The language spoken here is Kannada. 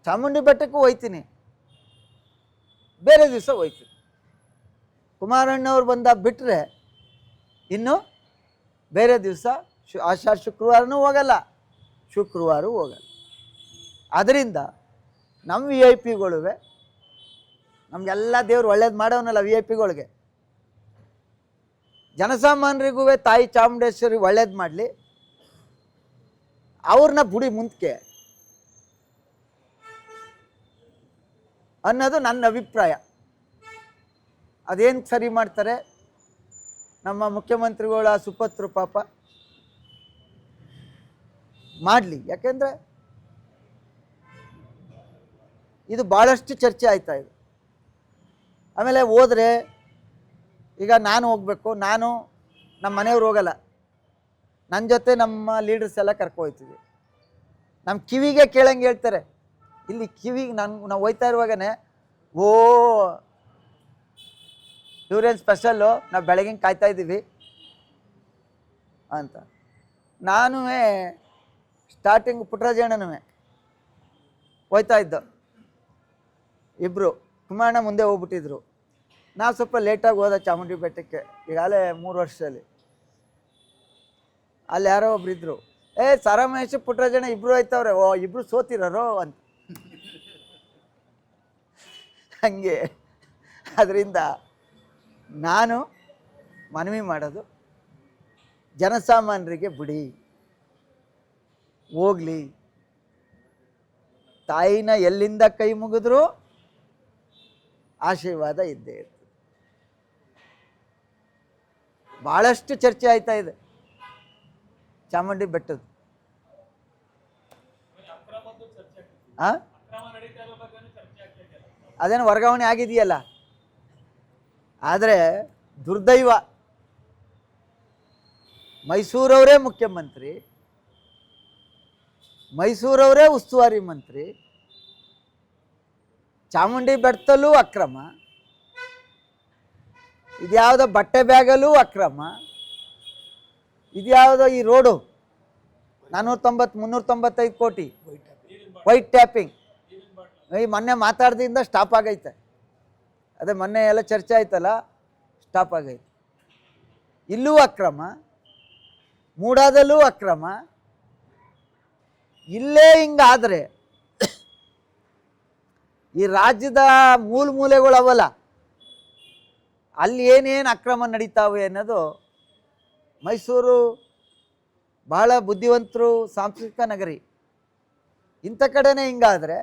ಚಾಮುಂಡಿ ಬೆಟ್ಟಕ್ಕೂ ಹೋಯ್ತೀನಿ, ಬೇರೆ ದಿವಸ ಹೋಯ್ತೀನಿ. ಕುಮಾರಣ್ಣವ್ರು ಬಂದಾಗ ಬಿಟ್ಟರೆ ಇನ್ನು ಬೇರೆ ದಿವಸ ಆಷಾಢ ಶುಕ್ರವಾರನೂ ಹೋಗಲ್ಲ, ಶುಕ್ರವಾರ ಹೋಗಲ್ಲ. ಅದರಿಂದ ನಮ್ಮ ವಿ ಐ ಪಿಗಳುವೆ, ನಮಗೆಲ್ಲ ದೇವ್ರು ಒಳ್ಳೇದು ಮಾಡೋನಲ್ಲ ವಿ ಐ ಪಿಗಳಿಗೆ, ಜನಸಾಮಾನ್ಯರಿಗೂ ತಾಯಿ ಚಾಮುಂಡೇಶ್ವರಿ ಒಳ್ಳೇದು ಮಾಡಲಿ, ಅವ್ರನ್ನ ಬುಡಿ ಮುಂದಕ್ಕೆ ಅನ್ನೋದು ನನ್ನ ಅಭಿಪ್ರಾಯ. ಅದೇನು ಸರಿ ಮಾಡ್ತಾರೆ ನಮ್ಮ ಮುಖ್ಯಮಂತ್ರಿಗಳ ಸುಪುತ್ರರು ಪಾಪ ಮಾಡಲಿ. ಯಾಕೆಂದರೆ ಇದು ಭಾಳಷ್ಟು ಚರ್ಚೆ ಆಯ್ತಾ ಇದೆ. ಆಮೇಲೆ ಹೋದರೆ ಈಗ ನಾನು ಹೋಗಬೇಕು, ನಾನು ನಮ್ಮ ಮನೆಯವ್ರು ಹೋಗಲ್ಲ, ನನ್ನ ಜೊತೆ ನಮ್ಮ ಲೀಡರ್ಸ್ ಎಲ್ಲ ಕರ್ಕೊಯ್ತೀವಿ. ನಮ್ಮ ಕಿವಿಗೆ ಕೇಳಂಗೆ ಹೇಳ್ತಾರೆ. ಇಲ್ಲಿ ಕಿವಿಗೆ ನಾವು ಹೋಯ್ತಾ ಇರುವಾಗನೇ ಓ ಇವ್ರೇನು ಸ್ಪೆಷಲ್ಲು, ನಾವು ಬೆಳಗಿನ ಕಾಯ್ತಾ ಇದ್ದೀವಿ ಅಂತ. ನಾನು ಸ್ಟಾರ್ಟಿಂಗ್ ಪುಟ್ಟರಾಜಣ್ಣನೂ ಹೋಯ್ತಾ ಇದ್ದೋ, ಇಬ್ಬರು ಕುಮಾರಣ್ಣ ಮುಂದೆ ಹೋಗ್ಬಿಟ್ಟಿದ್ರು. ನಾವು ಸ್ವಲ್ಪ ಲೇಟಾಗಿ ಹೋದ ಚಾಮುಂಡಿ ಬೆಟ್ಟಕ್ಕೆ, ಈಗಾಗಲೇ 3 ವರ್ಷದಲ್ಲಿ. ಅಲ್ಲಿ ಯಾರೋ ಒಬ್ರು ಇದ್ರು, ಸಾರಾಮಹೇಶ್ ಪುಟ್ಟರಾಜಣ್ಣ ಇಬ್ಬರು ಹೋಯ್ತವ್ರೆ, ಓ ಇಬ್ಬರು ಸೋತಿರೋರು ಅಂತ. ಹಂಗೆ ಅದರಿಂದ ನಾನು ಮನವಿ ಮಾಡೋದು, ಜನಸಾಮಾನ್ಯರಿಗೆ ಬಿಡಿ ಹೋಗಲಿ. ತಾಯಿನ ಎಲ್ಲಿಂದ ಕೈ ಮುಗಿದ್ರೂ ಆಶೀರ್ವಾದ ಇದ್ದೇ ಇರ್ತದೆ. ಭಾಳಷ್ಟು ಚರ್ಚೆ ಆಯ್ತಾ ಇದೆ ಚಾಮುಂಡಿ ಬೆಟ್ಟದ್ದು. ಅದೇನು ವರ್ಗಾವಣೆ ಆಗಿದೆಯಲ್ಲ. ಆದರೆ ದುರ್ದೈವ, ಮೈಸೂರವರೇ ಮುಖ್ಯಮಂತ್ರಿ, ಮೈಸೂರವರೇ ಉಸ್ತುವಾರಿ ಮಂತ್ರಿ, ಚಾಮುಂಡಿ ಬೆಟ್ಟದಲ್ಲೂ ಅಕ್ರಮ, ಇದ್ಯಾವುದೋ ಬಟ್ಟೆ ಬ್ಯಾಗಲ್ಲೂ ಅಕ್ರಮ, ಇದ್ಯಾವುದೋ ಈ ರೋಡು 395 ಕೋಟಿ ವೈಟ್ ಟ್ಯಾಪಿಂಗ್, ಈ ಮೊನ್ನೆ ಮಾತಾಡ್ದಿಂದ ಸ್ಟಾಪ್ ಆಗೈತೆ. ಅದೇ ಮೊನ್ನೆ ಎಲ್ಲ ಚರ್ಚೆ ಆಯ್ತಲ್ಲ, ಸ್ಟಾಪ್ ಆಗೈತೆ. ಇಲ್ಲೂ ಅಕ್ರಮ, ಮೂಡಾದಲ್ಲೂ ಅಕ್ರಮ. ಇಲ್ಲೇ ಹಿಂಗಾದರೆ ಈ ರಾಜ್ಯದ ಮೂಲೆಗಳು ಅವಲ್ಲ, ಅಲ್ಲಿ ಏನೇನು ಅಕ್ರಮ ನಡೀತಾವೆ ಅನ್ನೋದು. ಮೈಸೂರು ಬಹಳ ಬುದ್ಧಿವಂತರು, ಸಾಂಸ್ಕೃತಿಕ ನಗರಿ. ಇಂಥ ಕಡೆನೇ ಹಿಂಗಾದರೆ